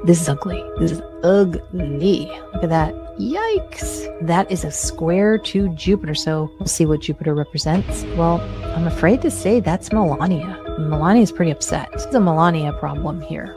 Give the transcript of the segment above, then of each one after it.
This is ugly. This is ugly. Look at that. Yikes. That is a square to Jupiter. So we'll see what Jupiter represents. Well, I'm afraid to say that's Melania. Melania is pretty upset. This is a Melania problem here.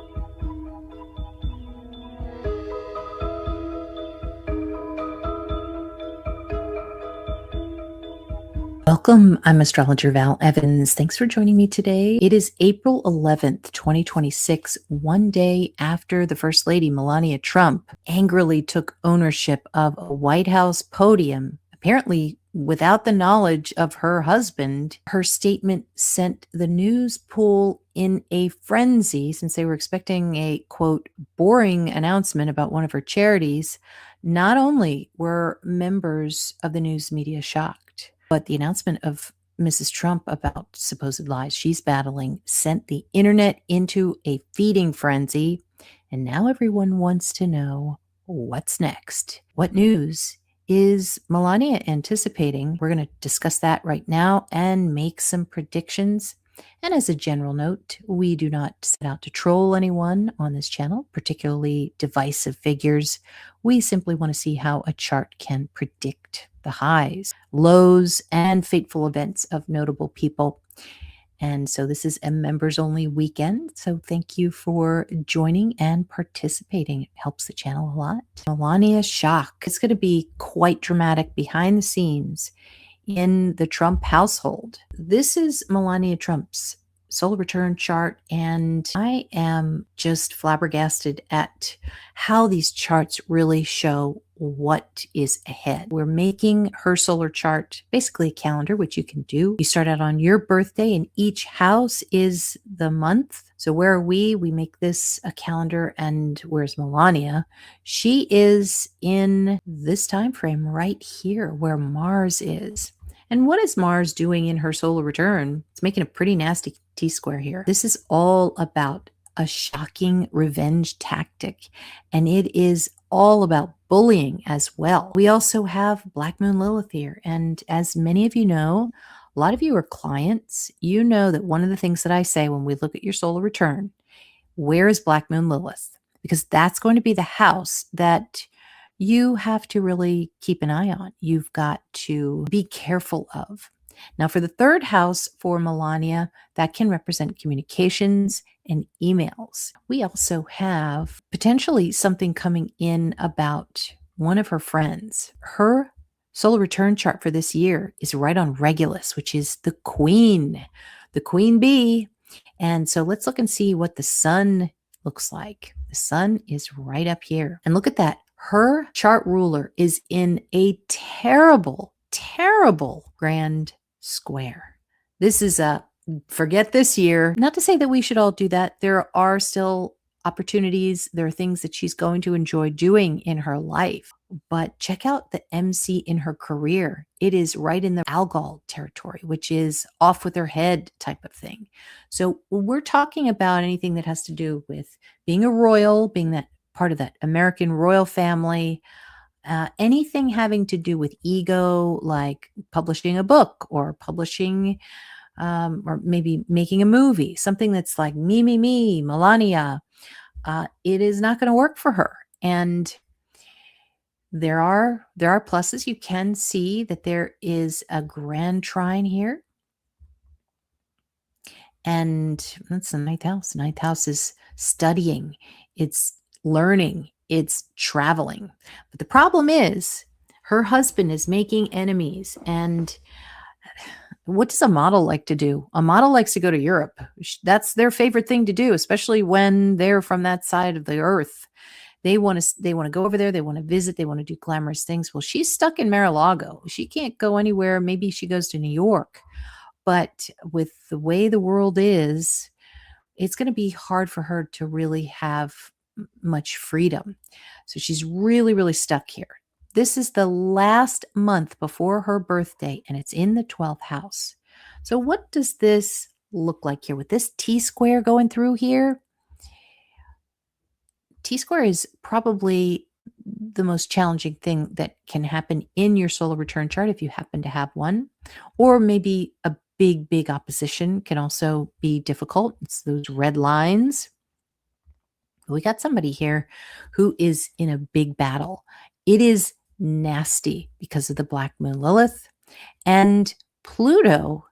Welcome. I'm Astrologer Val Evans. Thanks for joining me today. It is April 11th, 2026, one day after the First Lady, Melania Trump, angrily took ownership of a White House podium, apparently without the knowledge of her husband. Her statement sent the news pool in a frenzy since they were expecting a, quote, boring announcement about one of her charities. Not only were members of the news media shocked, but the announcement of Mrs. Trump about supposed lies she's battling sent the internet into a feeding frenzy. And now everyone wants to know what's next. What news is Melania anticipating? We're going to discuss that right now and make some predictions. And as a general note, we do not set out to troll anyone on this channel, particularly divisive figures. We simply want to see how a chart can predict the highs, lows, and fateful events of notable people. And so this is a members only weekend. So thank you for joining and participating. It helps the channel a lot. Melania shock. It's going to be quite dramatic behind the scenes in the Trump household. This is Melania Trump's solar return chart, and I am just flabbergasted at how these charts really show what is ahead. We're making her solar chart basically a calendar, which you can do. You start out on your birthday, and each house is the month. So where are we? We make this a calendar. And where's Melania? She is in this time frame right here where Mars is. And what is Mars doing in her solar return? It's making a pretty nasty T-square here. This is all about a shocking revenge tactic, and it is all about bullying as well. We also have Black Moon Lilith here, and as many of you know, a lot of you are clients. You know that one of the things that I say when we look at your solar return, where is Black Moon Lilith? Because that's going to be the house that you have to really keep an eye on. You've got to be careful of. Now, for the third house for Melania, that can represent communications and emails. We also have potentially something coming in about one of her friends. Her solar return chart for this year is right on Regulus, which is the queen bee. And so let's look and see what the sun looks like. The sun is right up here. And look at that. Her chart ruler is in a terrible, terrible grand square. This is a forget this year. Not to say that we should all do that. There are still opportunities. There are things that she's going to enjoy doing in her life. But check out the MC in her career. It is right in the Algol territory, which is off with her head type of thing. So we're talking about anything that has to do with being a royal, being that part of that American royal family, anything having to do with ego, like publishing a book or publishing, or maybe making a movie, something that's like me, Melania, it is not going to work for her. And there are pluses. You can see that there is a grand trine here. And that's the ninth house. Ninth house is studying. It's learning, it's traveling. But the problem is her husband is making enemies. And what does a model like to do? A model likes to go to Europe. That's their favorite thing to do, especially when they're from that side of the earth. They want to go over there. They want to visit. They want to do glamorous things. Well, she's stuck in Mar-a-Lago. She can't go anywhere. Maybe she goes to New York. But with the way the world is, it's going to be hard for her to really have much freedom. So she's really, really stuck here. This is the last month before her birthday, and it's in the 12th house. So what does this look like here with this T-square going through here? T-square is probably the most challenging thing that can happen in your solar return chart if you happen to have one, or maybe a big opposition can also be difficult. It's those red lines. We got somebody here who is in a big battle. It is nasty because of the Black Moon Lilith, and Pluto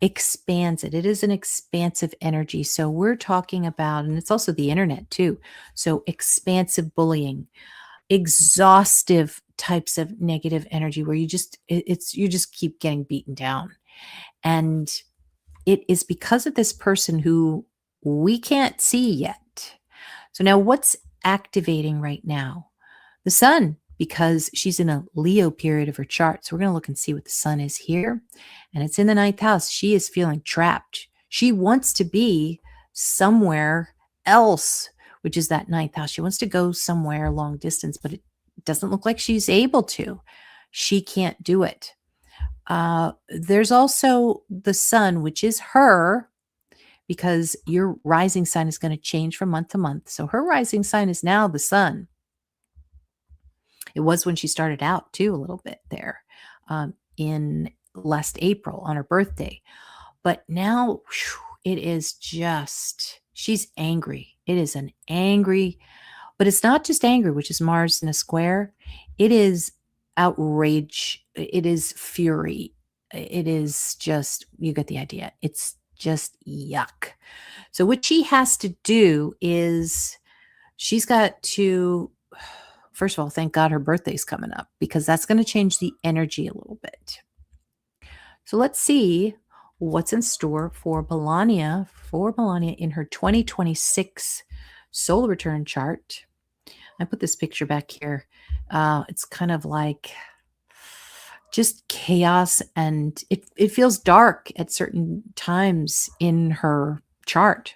expands it. It is an expansive energy. So we're talking about, and it's also the internet too. So expansive bullying, exhaustive types of negative energy where you just keep getting beaten down. And it is because of this person who we can't see yet. So now what's activating right now? The sun, because she's in a Leo period of her chart. So we're going to look and see what the sun is here. And it's in the ninth house. She is feeling trapped. She wants to be somewhere else, which is that ninth house. She wants to go somewhere long distance, but it doesn't look like she's able to. She can't do it. There's also the sun, which is her, because your rising sign is going to change from month to month. So her rising sign is now the sun. It was when she started out too, a little bit there in last April on her birthday. But now it is just, she's angry. It is an angry, but it's not just angry, which is Mars in a square. It is outrage. It is fury. It is just, you get the idea. It's just yuck. So what she has to do is she's got to, first of all, thank God her birthday's coming up, because that's going to change the energy a little bit. So let's see what's in store for Melania in her 2026 solar return chart. I put this picture back here. It's kind of like just chaos, and it feels dark at certain times in her chart.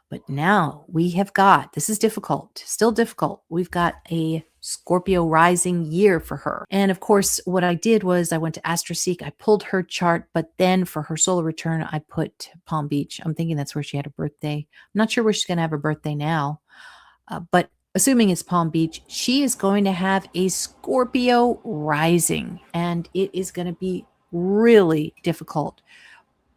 But now we have got, this is difficult, still difficult. We've got a Scorpio rising year for her. And of course, what I did was I went to AstroSeek, I pulled her chart, but then for her solar return, I put Palm Beach. I'm thinking that's where she had her birthday. I'm not sure where she's going to have her birthday now, but assuming it's Palm Beach, she is going to have a Scorpio rising, and it is going to be really difficult,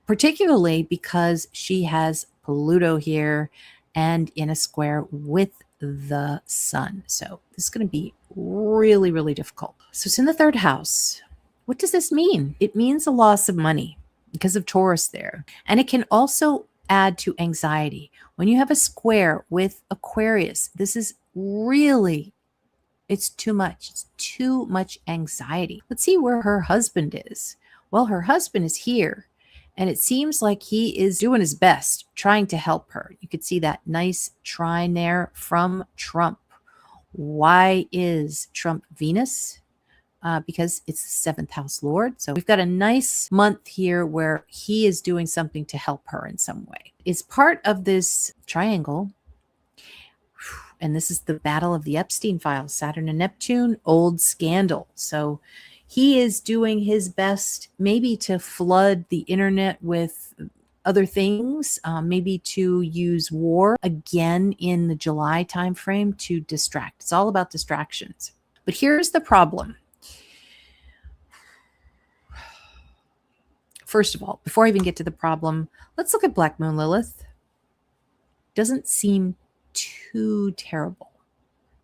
particularly because she has Pluto here and in a square with the sun. So this is going to be really, really difficult. So it's in the third house. What does this mean? It means a loss of money because of Taurus there. And it can also add to anxiety. When you have a square with Aquarius, this is really, it's too much. It's too much anxiety. Let's see where her husband is. Well, her husband is here, and it seems like he is doing his best, trying to help her. You could see that nice trine there from Trump. Why is Trump Venus? Because it's the seventh house Lord. So we've got a nice month here where he is doing something to help her in some way. It's part of this triangle. And this is the battle of the Epstein files, Saturn and Neptune, old scandal. So he is doing his best maybe to flood the internet with other things, maybe to use war again in the July timeframe to distract. It's all about distractions. But here's the problem. First of all, before I even get to the problem, let's look at Black Moon Lilith. Doesn't seem too terrible.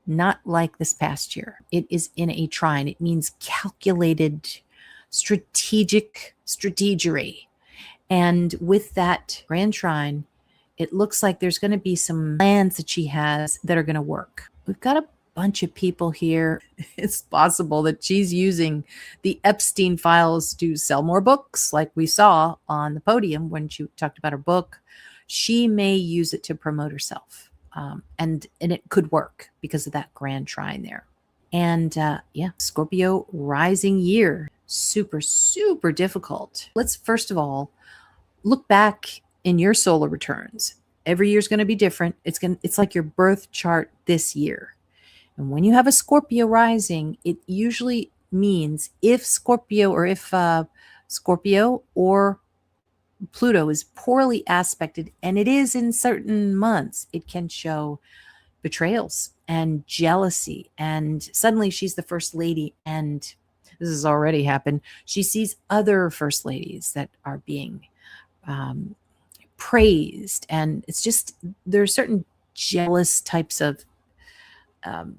Not like this past year. It is in a trine. It means calculated, strategic strategery. And with that grand trine, it looks like there's going to be some plans that she has that are going to work. We've got a bunch of people here. It's possible that she's using the Epstein files to sell more books, like we saw on the podium when she talked about her book. She may use it to promote herself. And it could work because of that grand trine there. And yeah, Scorpio rising year, super, super difficult. Let's first of all look back in your solar returns. Every year is going to be different. It's like your birth chart this year. And when you have a Scorpio rising, it usually means if Scorpio or Pluto is poorly aspected, and it is in certain months, it can show betrayals and jealousy. And suddenly she's the first lady, and this has already happened. She sees other first ladies that are being praised. And it's just, there are certain jealous types of um,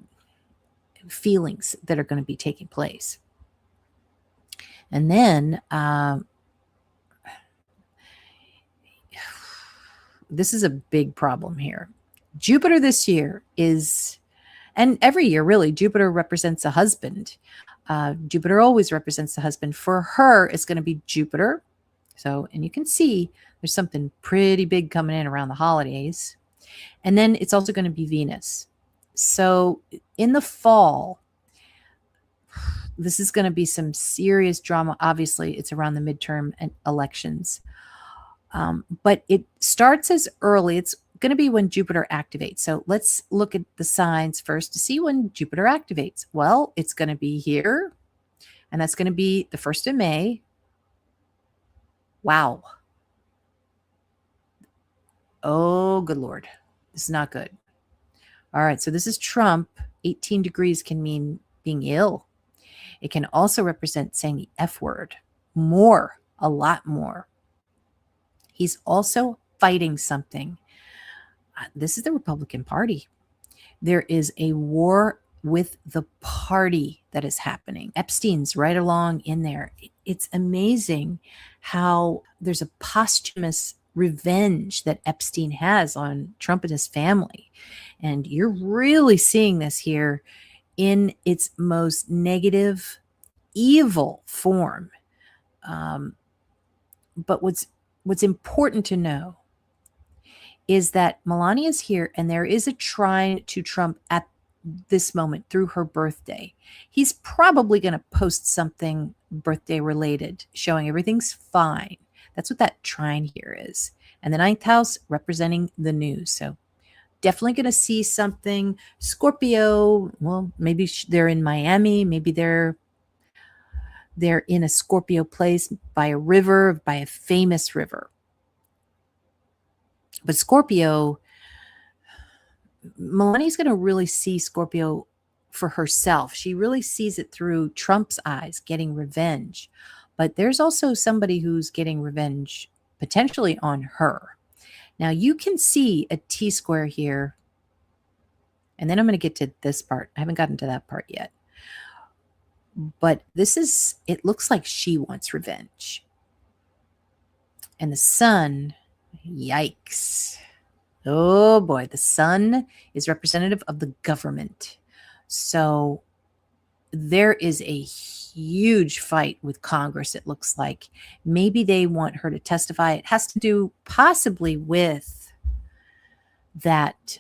feelings that are going to be taking place. And then this is a big problem here. Jupiter this year is, and every year really, Jupiter represents a husband. Jupiter always represents the husband. For her, it's going to be Jupiter. So, and you can see there's something pretty big coming in around the holidays. And then it's also going to be Venus. So in the fall, this is going to be some serious drama. Obviously, it's around the midterm and elections. But it starts as early. It's going to be when Jupiter activates. So let's look at the signs first to see when Jupiter activates. Well, it's going to be here, and that's going to be the 1st of May. Wow. Oh, good Lord. This is not good. All right, so this is Trump. 18 degrees can mean being ill. It can also represent saying the F word. More, a lot more. He's also fighting something. This is the Republican Party. There is a war with the party that is happening. Epstein's right along in there. It's amazing how there's a posthumous revenge that Epstein has on Trump and his family. And you're really seeing this here in its most negative, evil form. But what's important to know is that Melania is here, and there is a trine to Trump at this moment through her birthday. He's probably going to post something birthday related, showing everything's fine. That's what that trine here is. And the 9th house representing the news. So definitely going to see something. Scorpio, well, maybe they're in Miami. Maybe they're in a Scorpio place by a river, by a famous river. But Scorpio, Melania's going to really see Scorpio for herself. She really sees it through Trump's eyes, getting revenge. But there's also somebody who's getting revenge potentially on her. Now you can see a T-square here. And then I'm going to get to this part. I haven't gotten to that part yet. But it looks like she wants revenge. And the sun, yikes. Oh boy, the sun is representative of the government. So there is a huge fight with Congress, it looks like. Maybe they want her to testify. It has to do possibly with that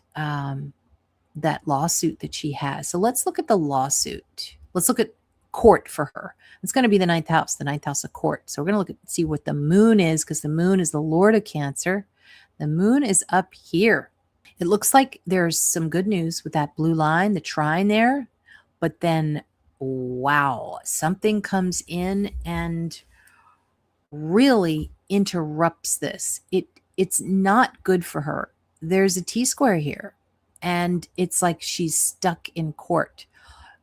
lawsuit that she has. So let's look at the lawsuit. Let's look at court for her. It's going to be the 9th house of court. So we're going to see what the moon is, because the moon is the Lord of Cancer. The moon is up here. It looks like there's some good news with that blue line, the trine there. But then, wow, something comes in and really interrupts this. It's not good for her. There's a T-square here, and it's like she's stuck in court.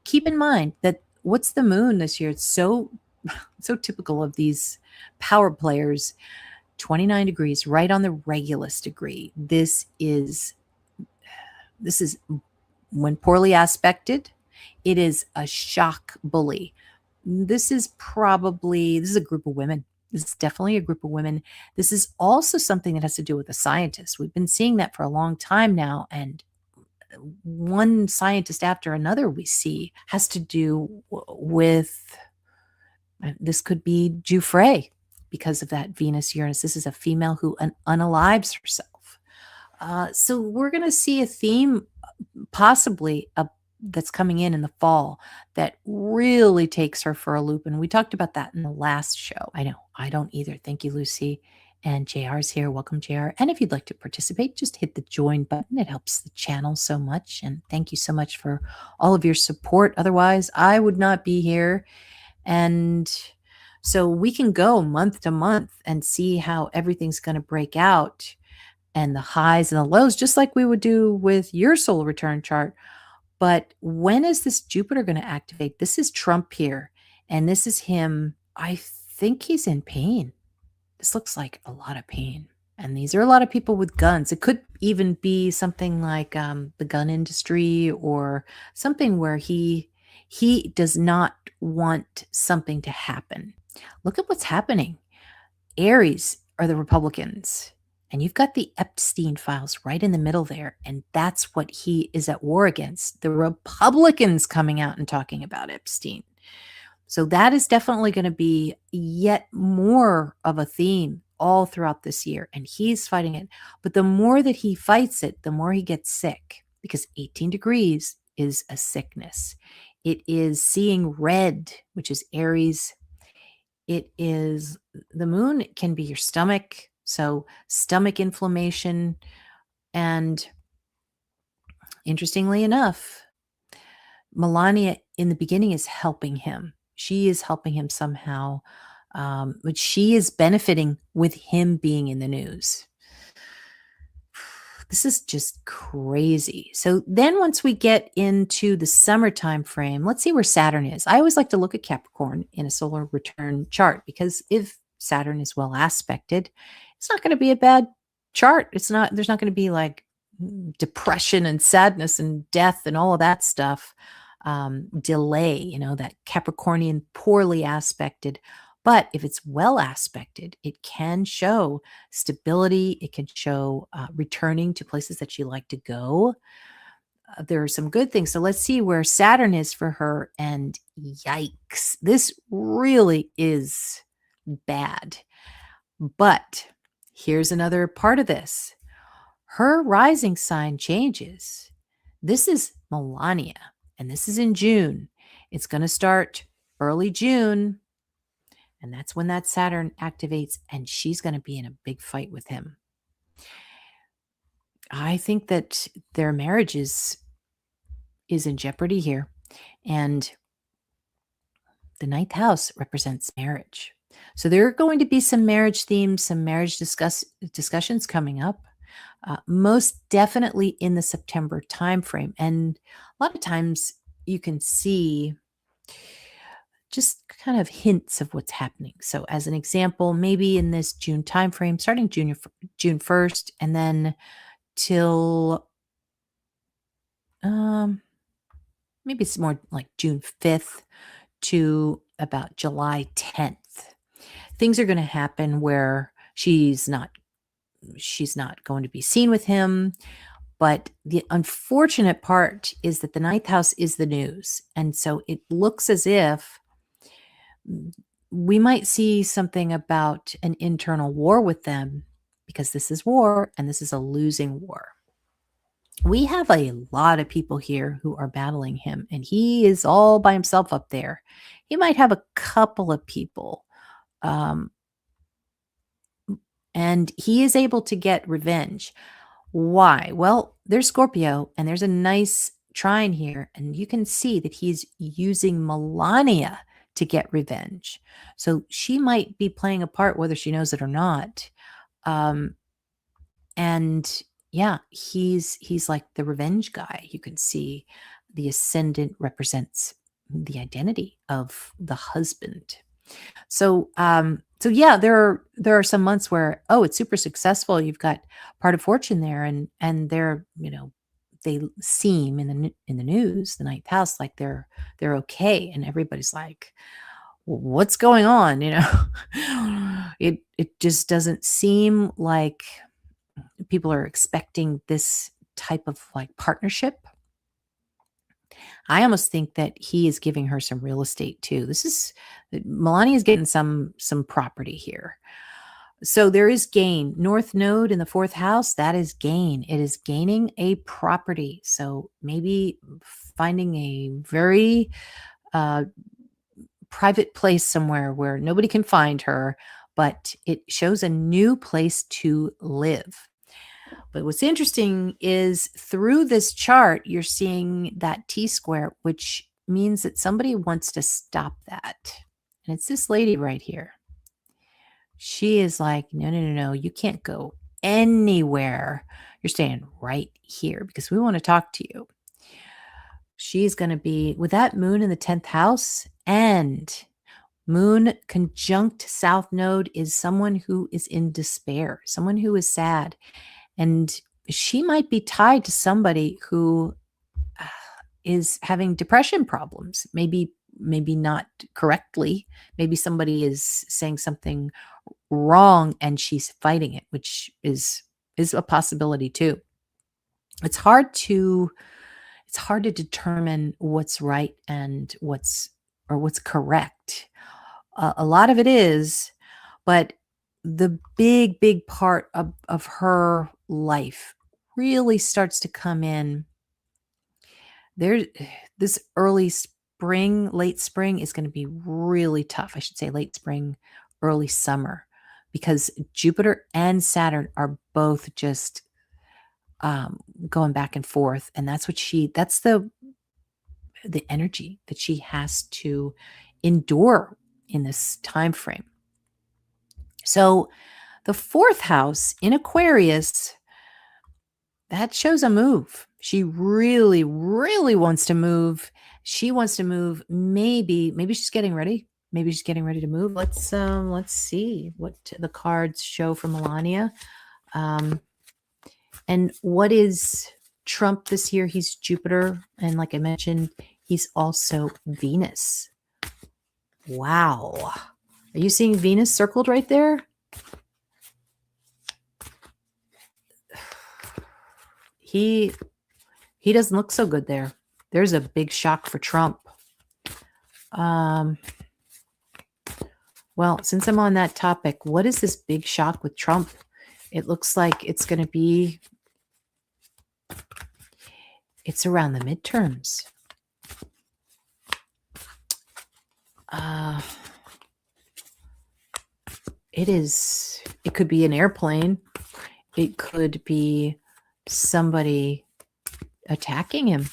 Keep in mind that what's the moon this year? It's so typical of these power players. 29 degrees, right on the Regulus degree. This is when poorly aspected, it is a shock bully. This is a group of women. This is definitely a group of women. This is also something that has to do with a scientist. We've been seeing that for a long time now, and one scientist after another we see has to do with, this could be Giuffre because of that Venus-Uranus. This is a female who unalives herself. So we're going to see a theme possibly that's coming in the fall that really takes her for a loop. And we talked about that in the last show. I know, I don't either. Thank you, Lucy. And JR's here. Welcome, JR. And if you'd like to participate, just hit the join button. It helps the channel so much. And thank you so much for all of your support. Otherwise, I would not be here. And so we can go month to month and see how everything's going to break out, and the highs and the lows, just like we would do with your solar return chart. But when is this Jupiter going to activate? This is Trump here, and this is him. I think he's in pain. This looks like a lot of pain. And these are a lot of people with guns. It could even be something like the gun industry or something where he does not want something to happen. Look at what's happening. Aries are the Republicans. And you've got the Epstein files right in the middle there. And that's what he is at war against. The Republicans coming out and talking about Epstein. So that is definitely going to be yet more of a theme all throughout this year. And he's fighting it. But the more that he fights it, the more he gets sick, because 18 degrees is a sickness. It is seeing red, which is Aries. It is the moon can be your stomach. So stomach inflammation. And interestingly enough, Melania in the beginning is helping him. She is helping him somehow, but she is benefiting with him being in the news. This is just crazy. So then once we get into the summertime frame, let's see where Saturn is. I always like to look at Capricorn in a solar return chart, because if Saturn is well aspected, it's not going to be a bad chart. There's not going to be like depression and sadness and death and all of that stuff. Delay, that Capricornian poorly aspected. But if it's well aspected, it can show stability. It can show returning to places that you like to go. There are some good things. So let's see where Saturn is for her. And yikes, this really is bad. But here's another part of this. Her rising sign changes. This is Melania, and this is in June. It's going to start early June. And that's when that Saturn activates, and she's going to be in a big fight with him. I think that their marriage is in jeopardy here. And the ninth house represents marriage. So there are going to be some marriage themes, some marriage discussions coming up. Most definitely in the September timeframe. And a lot of times you can see just kind of hints of what's happening. So as an example, maybe in this June timeframe, starting June 1st, and then till maybe it's more like June 5th to about July 10th. Things are going to happen where she's not going to be seen with him. But the unfortunate part is that the ninth house is the news. And so it looks as if we might see something about an internal war with them, because this is war and this is a losing war. We have a lot of people here who are battling him, and he is all by himself up there. He might have a couple of people, and he is able to get revenge. Why? Well, there's Scorpio, and there's a nice trine here, and you can see that he's using Melania to get revenge. So she might be playing a part whether she knows it or not. And yeah, he's like the revenge guy. You can see the ascendant represents the identity of the husband. So yeah, there are some months where, it's super successful. You've got part of fortune there, and they're, they seem in the news, the ninth house, like they're okay, and everybody's like, what's going on? It just doesn't seem like people are expecting this type of like partnership. I almost think that he is giving her some real estate too. Melania is getting some property here. So there is gain. North node in the fourth house, that is gain. It is gaining a property. So maybe finding a very private place somewhere where nobody can find her, but it shows a new place to live. But what's interesting is through this chart, you're seeing that T-square, which means that somebody wants to stop that. And it's this lady right here. She is like, no, you can't go anywhere. You're staying right here because we want to talk to you. She's going to be with that moon in the 10th house and Moon conjunct South Node is someone who is in despair, someone who is sad. And she might be tied to somebody who is having depression problems. Maybe not correctly. Maybe somebody is saying something wrong and she's fighting it, which is a possibility too. It's hard to determine what's right and what's correct. A lot of it is, but the big part of her life really starts to come in there. This early spring, late spring is going to be really tough. I should say late spring, early summer, because Jupiter and Saturn are both just going back and forth, and that's the energy that she has to endure in this time frame. So the fourth house in Aquarius, that shows a move. She really wants to move. She wants to move. Maybe she's getting ready. Maybe she's getting ready to move. Let's see what the cards show for Melania. And what is Trump this year? He's Jupiter, and like I mentioned, he's also Venus. Wow. Are you seeing Venus circled right there? He doesn't look so good there. There's a big shock for Trump. Well, since I'm on that topic, what is this big shock with Trump? It looks like it's going to be, it's around the midterms. It could be an airplane. It could be somebody attacking him.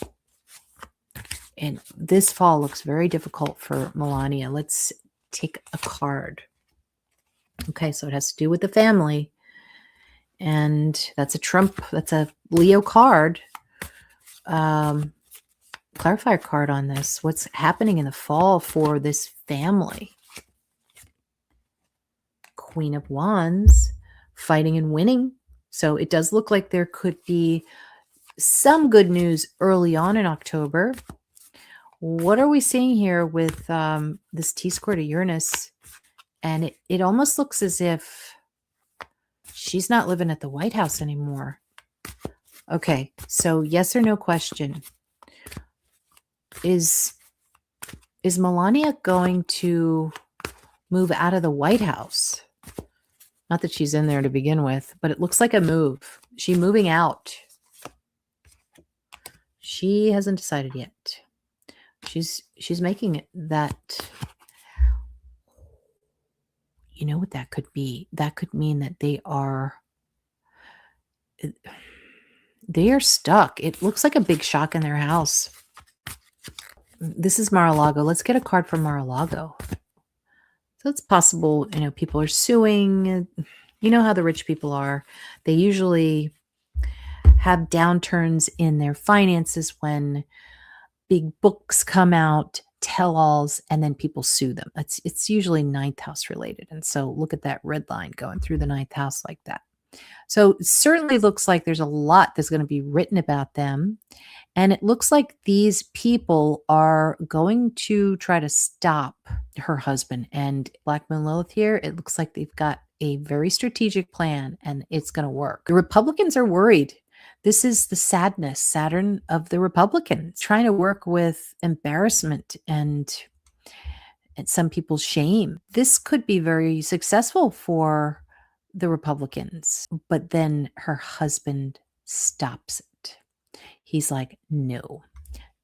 And this fall looks very difficult for Melania. Let's take a card. Okay, so it has to do with the family. And that's a Trump, that's a Leo card. Clarifier card on this. What's happening in the fall for this family? Queen of Wands, fighting and winning. So it does look like there could be some good news early on in October. What are we seeing here with this T-square to Uranus? And it almost looks as if she's not living at the White House anymore. Okay, so yes or no question. Is Melania going to move out of the White House? Not that she's in there to begin with, but it looks like a move. She's moving out. She hasn't decided yet. She's making it that. You know what that could be? That could mean that they are stuck. It looks like a big shock in their house. This is Mar-a-Lago. Let's get a card from Mar-a-Lago. So it's possible, people are suing. You know how the rich people are. They usually have downturns in their finances when big books come out, tell-alls, and then people sue them. It's usually ninth house related. And so look at that red line going through the ninth house like that. So it certainly looks like there's a lot that's going to be written about them. And it looks like these people are going to try to stop her husband. And Black Moon Lilith here, it looks like they've got a very strategic plan and it's going to work. The Republicans are worried. This is the sadness, Saturn of the Republicans, trying to work with embarrassment and some people's shame. This could be very successful for the Republicans, but then her husband stops it. He's like, no,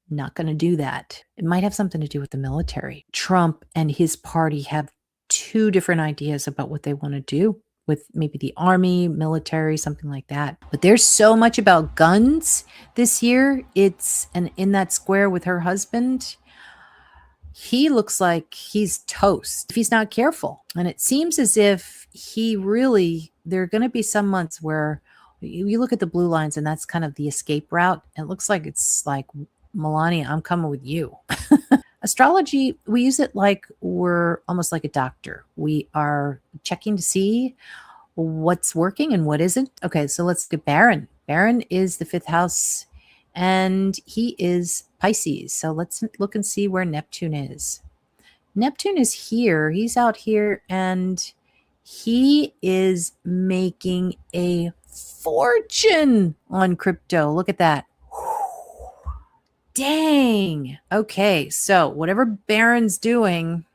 not going to do that. It might have something to do with the military. Trump and his party have two different ideas about what they want to do with maybe the army, military, something like that. But there's so much about guns this year. And in that square with her husband, he looks like he's toast if he's not careful. And it seems as if there are going to be some months where you look at the blue lines and that's kind of the escape route. And it looks like it's like, Melania, I'm coming with you. Astrology, we use it like we're almost like a doctor. We are checking to see what's working and what isn't. Okay, so let's get Barron. Barron is the fifth house and he is Pisces. So let's look and see where Neptune is. Neptune is here. He's out here and he is making a fortune on crypto. Look at that. Dang. Okay, so whatever Barron's doing,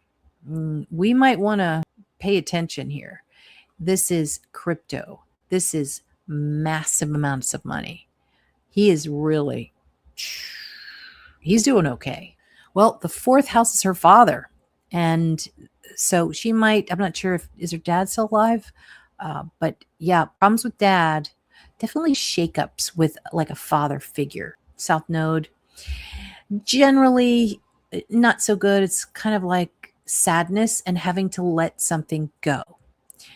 we might want to pay attention here. This is crypto. This is massive amounts of money. He is really, he's doing okay. Well, the fourth house is her father. And so she might, I'm not sure if, is her dad still alive? But yeah, problems with dad, definitely shakeups with like a father figure. South Node, generally not so good. It's kind of like sadness and having to let something go.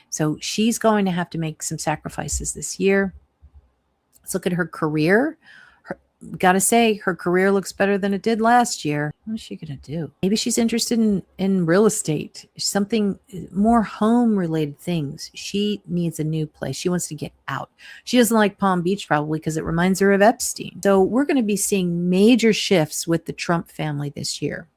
So she's going to have to make some sacrifices this year. Let's look at her career. Gotta say, her career looks better than it did last year. What is she gonna do? Maybe she's interested in real estate, something more home related things. She needs a new place. She wants to get out. She doesn't like Palm Beach probably because it reminds her of Epstein. So we're going to be seeing major shifts with the Trump family this year.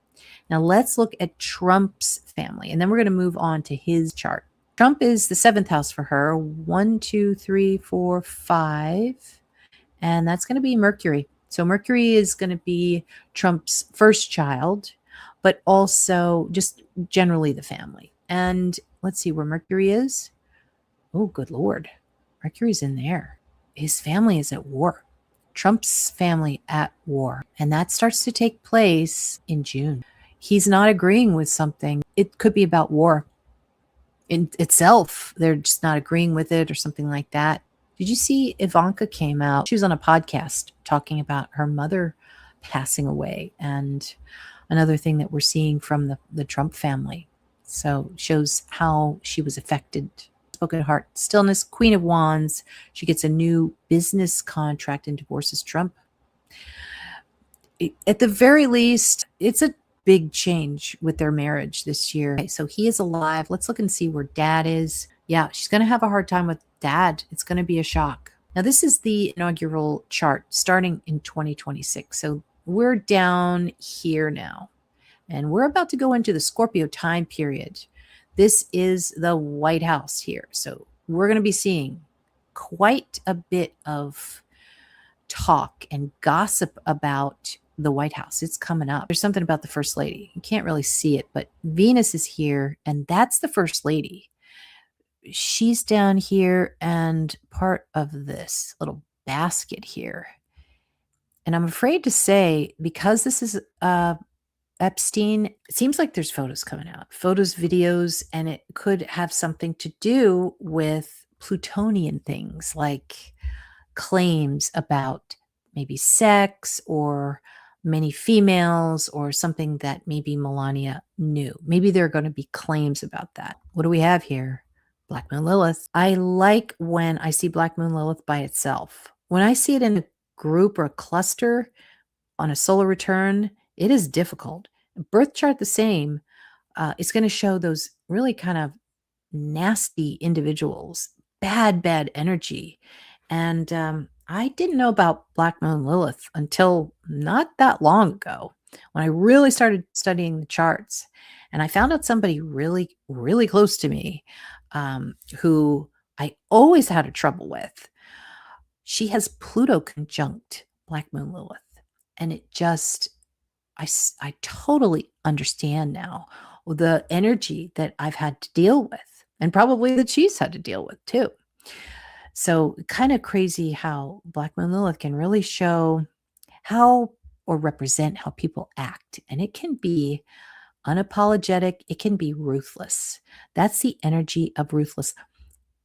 Now let's look at Trump's family, and then we're going to move on to his chart. Trump is the seventh house for her. 1, 2, 3, 4, 5. And that's going to be Mercury. So Mercury is going to be Trump's first child, but also just generally the family. And let's see where Mercury is. Oh, good Lord. Mercury's in there. His family is at war. Trump's family at war. And that starts to take place in June. He's not agreeing with something. It could be about war in itself. They're just not agreeing with it or something like that. Did you see Ivanka came out? She was on a podcast talking about her mother passing away and another thing that we're seeing from the Trump family. So shows how she was affected. Spoken heart, stillness, Queen of Wands. She gets a new business contract and divorces Trump. At the very least, it's a big change with their marriage this year. Okay, so he is alive. Let's look and see where dad is. Yeah, she's going to have a hard time with dad. It's going to be a shock. Now, this is the inaugural chart starting in 2026. So we're down here now, and we're about to go into the Scorpio time period. This is the White House here. So we're going to be seeing quite a bit of talk and gossip about the White House. It's coming up. There's something about the First Lady. You can't really see it, but Venus is here, and that's the First Lady. She's down here and part of this little basket here. And I'm afraid to say, because this is Epstein, it seems like there's photos coming out, photos, videos, and it could have something to do with Plutonian things like claims about maybe sex or many females or something that maybe Melania knew. Maybe there are going to be claims about that. What do we have here? Black Moon Lilith. I like when I see Black Moon Lilith by itself. When I see it in a group or a cluster on a solar return, it is difficult. Birth chart the same. It's going to show those really kind of nasty individuals, bad energy. And I didn't know about Black Moon Lilith until not that long ago when I really started studying the charts. And I found out somebody really, really close to me who I always had a trouble with. She has Pluto conjunct Black Moon Lilith. And it just, I totally understand now the energy that I've had to deal with, and probably that she's had to deal with too. So kind of crazy how Black Moon Lilith can really show how or represent how people act. And it can be unapologetic. It can be ruthless. That's the energy of ruthless.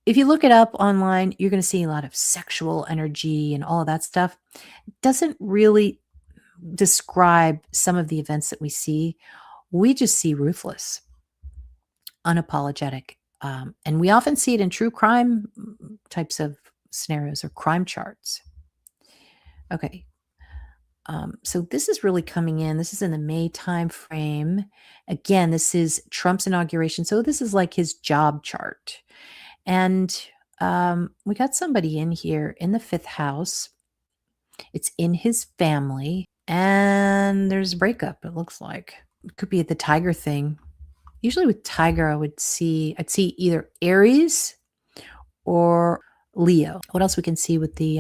If you look it up online, you're going to see a lot of sexual energy and all of that stuff. It doesn't really describe some of the events that we see. We just see ruthless, unapologetic. And we often see it in true crime types of scenarios or crime charts. Okay. So this is really coming in. This is in the May time frame. Again, this is Trump's inauguration. So this is like his job chart. And we got somebody in here in the fifth house. It's in his family. And there's a breakup, it looks like. It could be the tiger thing. Usually with tiger, I'd see either Aries or Leo. What else we can see with the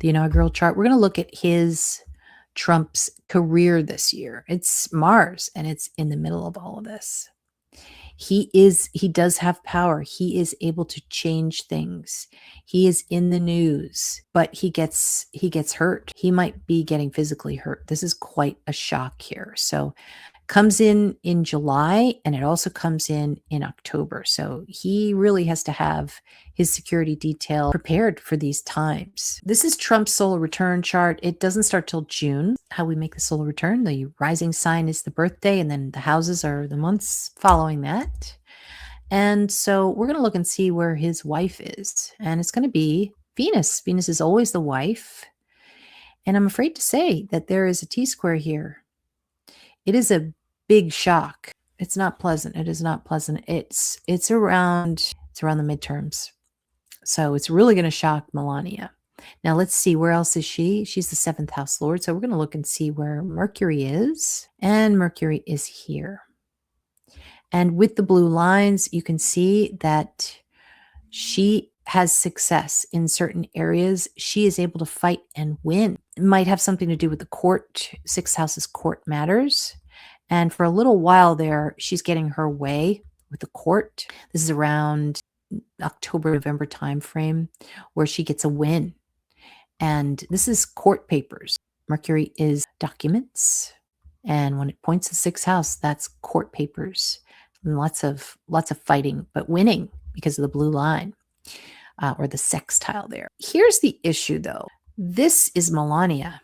inaugural chart? We're going to look at Trump's career this year. It's Mars, and it's in the middle of all of this. He does have power. He is able to change things. He is in the news, but he gets hurt. He might be getting physically hurt. This is quite a shock here. So comes in July, and it also comes in October. So he really has to have his security detail prepared for these times. This is Trump's solar return chart. It doesn't start till June. How we make the solar return, the rising sign is the birthday, and then the houses are the months following that. And so we're going to look and see where his wife is. And it's going to be Venus. Venus is always the wife. And I'm afraid to say that there is a T-square here. It is a big shock. It's not pleasant. It is not pleasant. It's around the midterms. So it's really going to shock Melania. Now let's see, where else is she? She's the seventh house lord. So we're going to look and see where Mercury is. And Mercury is here. And with the blue lines, you can see that she has success in certain areas. She is able to fight and win. It might have something to do with the court. Sixth house is court matters. And for a little while there, she's getting her way with the court. This is around October, November timeframe where she gets a win. And this is court papers. Mercury is documents. And when it points to sixth house, that's court papers. And lots of fighting, but winning because of the blue line or the sextile there. Here's the issue though. This is Melania.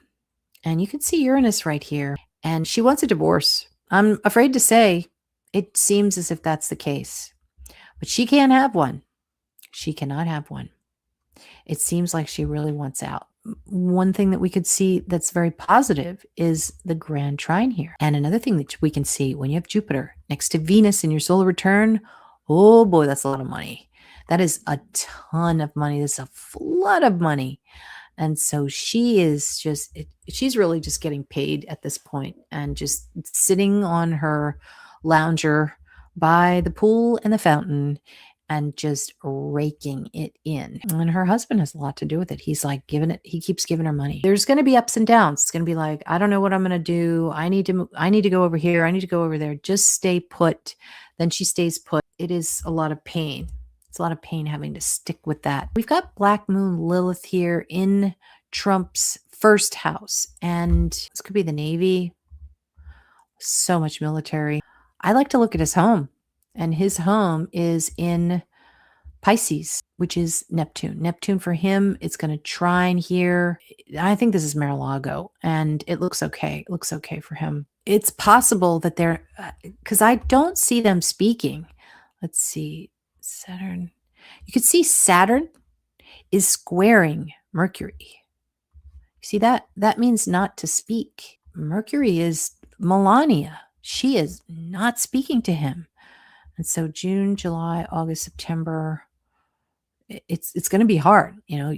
And you can see Uranus right here. And she wants a divorce. I'm afraid to say it seems as if that's the case. But she can't have one. She cannot have one. It seems like she really wants out. One thing that we could see that's very positive is the grand trine here. And another thing that we can see when you have Jupiter next to Venus in your solar return, oh boy, that's a lot of money. That is a ton of money. That's a flood of money. And so she is she's really just getting paid at this point and just sitting on her lounger by the pool and the fountain and just raking it in. And her husband has a lot to do with it. He's like he keeps giving her money. There's going to be ups and downs. It's going to be like, I don't know what I'm going to do. I need to go over here. I need to go over there. Just stay put. Then she stays put. It is a lot of pain. It's a lot of pain having to stick with that. We've got Black Moon Lilith here in Trump's first house. And this could be the Navy. So much military. I like to look at his home. And his home is in Pisces, which is Neptune. Neptune for him, it's going to trine here. I think this is Mar-a-Lago, and it looks okay. It looks okay for him. It's possible that they're, because I don't see them speaking. Let's see, Saturn. You could see Saturn is squaring Mercury. See that? That means not to speak. Mercury is Melania. She is not speaking to him. And so June, July, August, September, it's going to be hard. You know,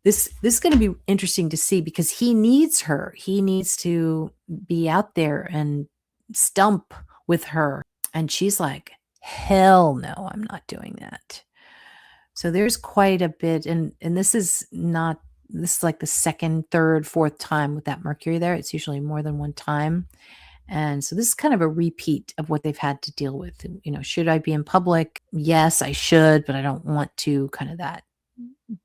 this is going to be interesting to see because he needs her. He needs to be out there and stump with her. And she's like, hell no, I'm not doing that. So there's quite a bit. And this is like the second, third, fourth time with that Mercury there. It's usually more than one time. And so this is kind of a repeat of what they've had to deal with. You know, should I be in public? Yes, I should, but I don't want to, kind of that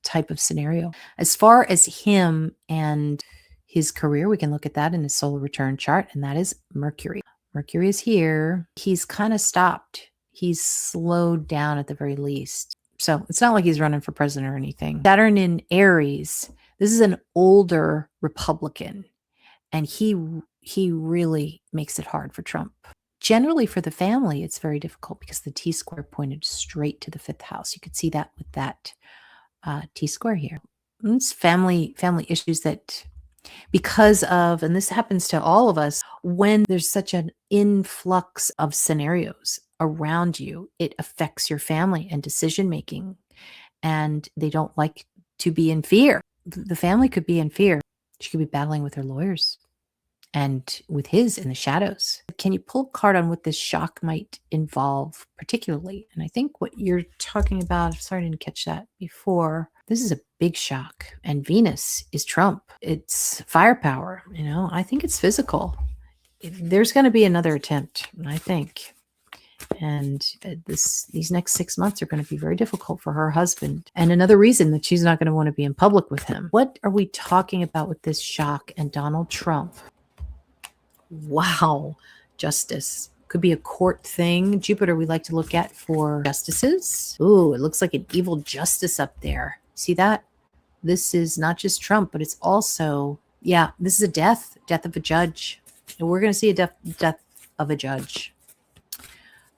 type of scenario. As far as him and his career, we can look at that in his solar return chart, and that is Mercury. Mercury is here. He's kind of stopped. He's slowed down at the very least. So it's not like he's running for president or anything. Saturn in Aries, this is an older Republican, and he really makes it hard for Trump. Generally for the family, it's very difficult because the T-square pointed straight to the fifth house. You could see that with that T-square here. It's family issues that because of, and this happens to all of us, when there's such an influx of scenarios around you, it affects your family and decision making, and they don't like to be in fear. The family could be in fear. She could be battling with her lawyers and with his in the shadows. Can you pull a card on what this shock might involve particularly? And I think what you're talking about, sorry I didn't catch that before, this is a big shock. And Venus is Trump. It's firepower, I think it's physical. There's going to be another attempt, I think. And these next 6 months are going to be very difficult for her husband. And another reason that she's not going to want to be in public with him. What are we talking about with this shock and Donald Trump? Wow. Justice. Could be a court thing. Jupiter we like to look at for justices. Ooh, it looks like an evil justice up there. See that? This is not just Trump, but it's also, this is a death of a judge. And we're going to see a death of a judge.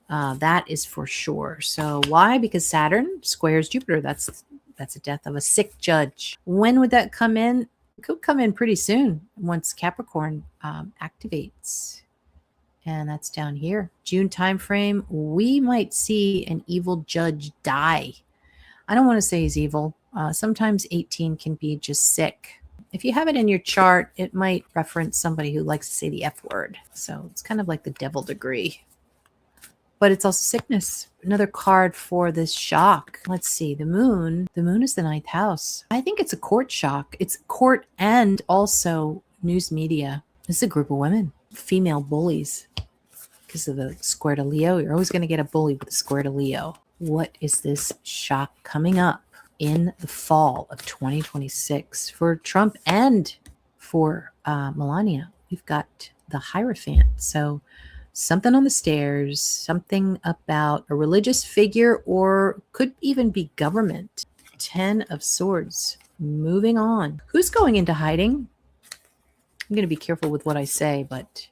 That is for sure. So why? Because Saturn squares Jupiter. That's a death of a sick judge. When would that come in? It could come in pretty soon once Capricorn activates. And that's down here. June timeframe, we might see an evil judge die. I don't want to say he's evil. Sometimes 18 can be just sick. If you have it in your chart, it might reference somebody who likes to say the F word. So it's kind of like the devil degree. But it's also sickness. Another card for this shock. Let's see. The moon is the 9th house. I think it's a court shock. It's court and also news media. This is a group of women, female bullies. Because of the square to Leo, you're always going to get a bully with a square to Leo. What is this shock coming up in the fall of 2026 for Trump and for Melania? We've got the Hierophant. So something on the stairs, something about a religious figure, or could even be government. 10 of Swords. Moving on. Who's going into hiding? I'm going to be careful with what I say, but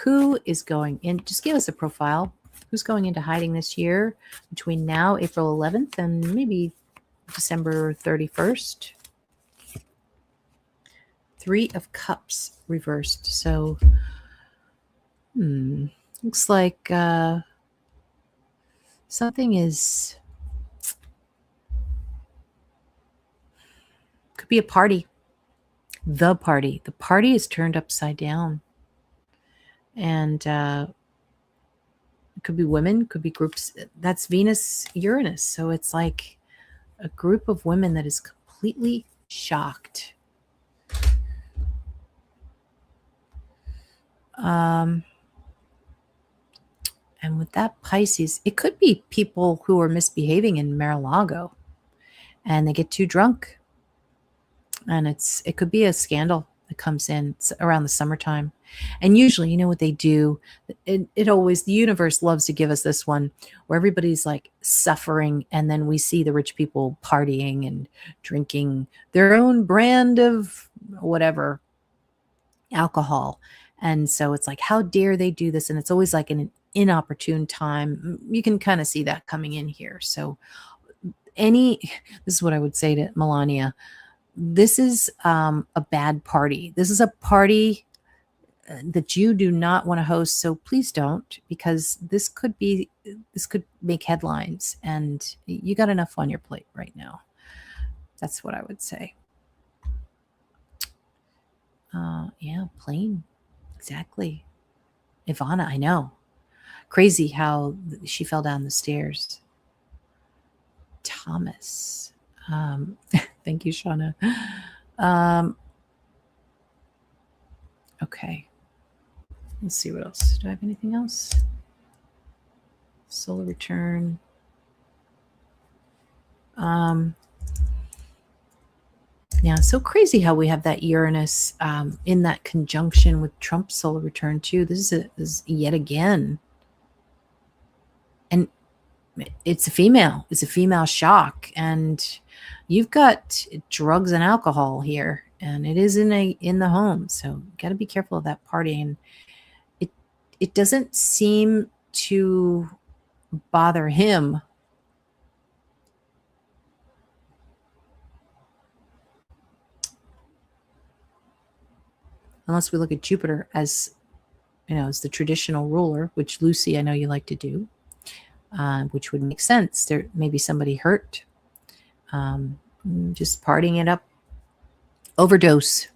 who is going in? Just give us a profile. Who's going into hiding this year between now, April 11th, and maybe December 31st? 3 of Cups reversed. So looks like something could be a party. The party is turned upside down. And it could be women, could be groups. That's Venus, Uranus. So it's like a group of women that is completely shocked. And with that Pisces, it could be people who are misbehaving in Mar-a-Lago and they get too drunk. And it could be a scandal that comes in around the summertime. And usually, you know what they do? The universe loves to give us this one where everybody's like suffering. And then we see the rich people partying and drinking their own brand of whatever alcohol. And so it's like, how dare they do this? And it's always like an inopportune time. You can kind of see that coming in here. So this is what I would say to Melania. This is a bad party. This is a party that you do not want to host. So please don't, because this could make headlines and you got enough on your plate right now. That's what I would say. Plane. Exactly. Ivana, I know. Crazy how she fell down the stairs. Thomas. Thank you, Shauna. Okay. Let's see what else. Do I have anything else? Solar return. So crazy how we have that Uranus in that conjunction with Trump's solar return too. This is yet again. And it's a female shock. And you've got drugs and alcohol here. And it is in the home. So you got to be careful of that party. And it doesn't seem to bother him. unless we look at Jupiter as, as the traditional ruler, which Lucy, I know you like to do, which would make sense. There may be somebody hurt, just partying it up. Overdose.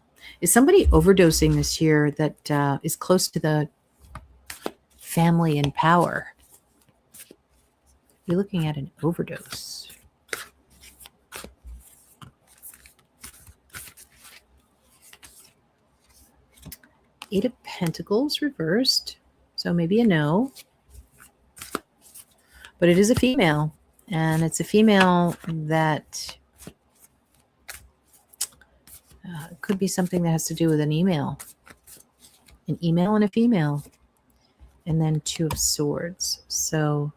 Is somebody overdosing this year that is close to the family and power? You're looking at an overdose. Eight of Pentacles reversed. So maybe a no. But it is a female. And it's a female that could be something that has to do with an email. An email and a female. And then Two of Swords. So,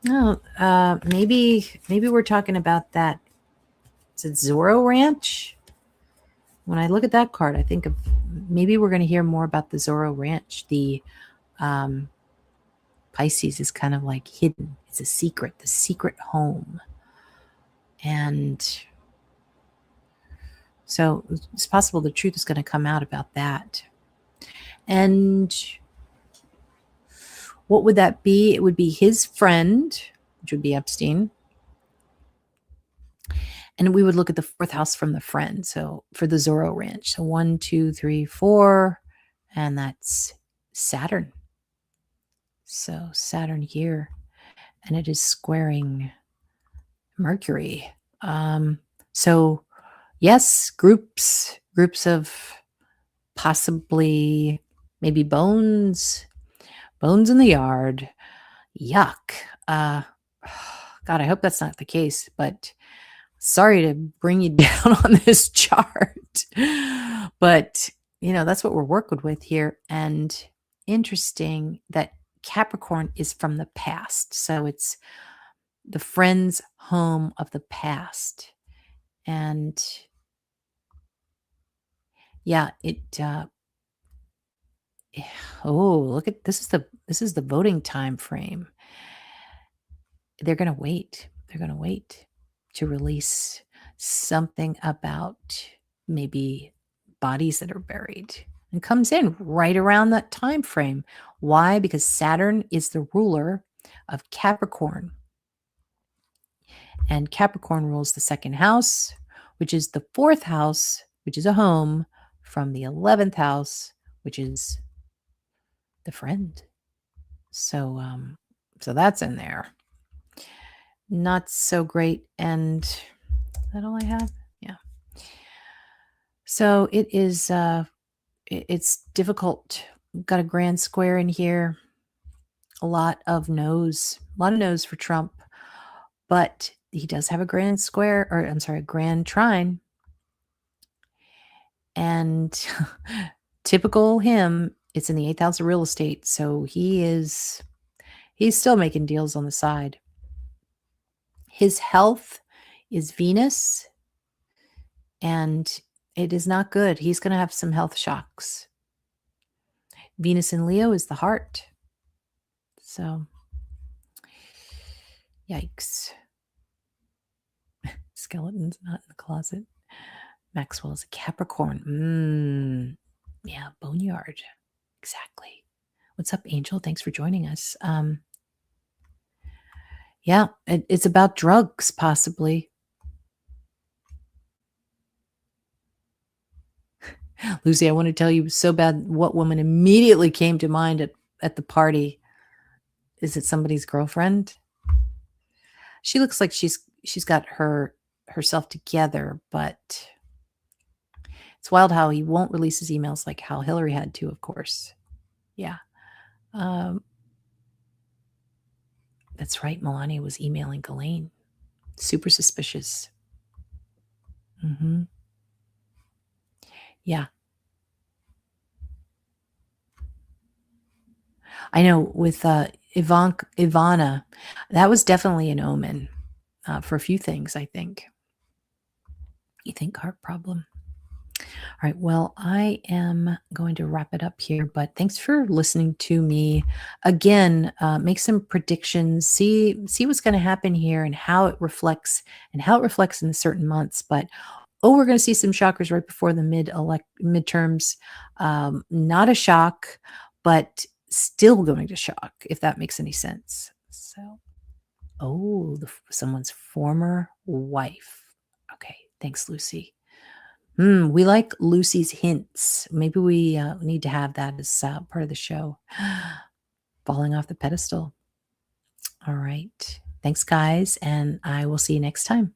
no, maybe we're talking about that. Is it Zorro Ranch? When I look at that card, I think of maybe we're going to hear more about the Zorro Ranch. The Pisces is kind of like hidden. It's a secret, the secret home. And so it's possible the truth is going to come out about that. And what would that be? It would be his friend, which would be Epstein. And we would look at the fourth house from the friend. So for the Zorro Ranch. So 1, 2, 3, 4. And that's Saturn. So Saturn here. And it is squaring Mercury. So yes, groups of possibly maybe bones in the yard. Yuck. God, I hope that's not the case, but sorry to bring you down on this chart. But, that's what we're working with here. And interesting that Capricorn is from the past. So it's the friend's home of the past. And yeah, look at this is the voting time frame. They're going to wait. They're going to wait to release something about maybe bodies that are buried, and comes in right around that time frame. Why? Because Saturn is the ruler of Capricorn. And Capricorn rules the second house, which is the fourth house, which is a home, from the 11th house, which is the friend. So that's in there. Not so great. And is that all I have? Yeah. So it is, it's difficult. We've got a grand square in here. A lot of no's for Trump, but he does have a grand square, or I'm sorry, a grand trine. And typical him, it's in the 8th house of real estate. So he's still making deals on the side. His health is Venus, and it is not good. He's going to have some health shocks. Venus in Leo is the heart. So, yikes. Skeletons not in the closet. Maxwell is a Capricorn. Yeah, boneyard. Exactly. What's up, Angel? Thanks for joining us. Yeah, it's about drugs, possibly. Lucy, I want to tell you so bad what woman immediately came to mind at the party. Is it somebody's girlfriend? She looks like she's got herself together, but it's wild how he won't release his emails like how Hillary had to, of course. Yeah. That's right. Melania was emailing Ghislaine. Super suspicious. Yeah. I know with Ivana, that was definitely an omen for a few things, I think. You think heart problem? All right. Well, I am going to wrap it up here, but thanks for listening to me. Again, make some predictions, see what's going to happen here and how it reflects in certain months. But Oh, we're going to see some shockers right before the midterms. Not a shock, but still going to shock, if that makes any sense. So, oh, someone's former wife. Okay, thanks, Lucy. We like Lucy's hints. Maybe we need to have that as part of the show. Falling off the pedestal. All right. Thanks, guys, and I will see you next time.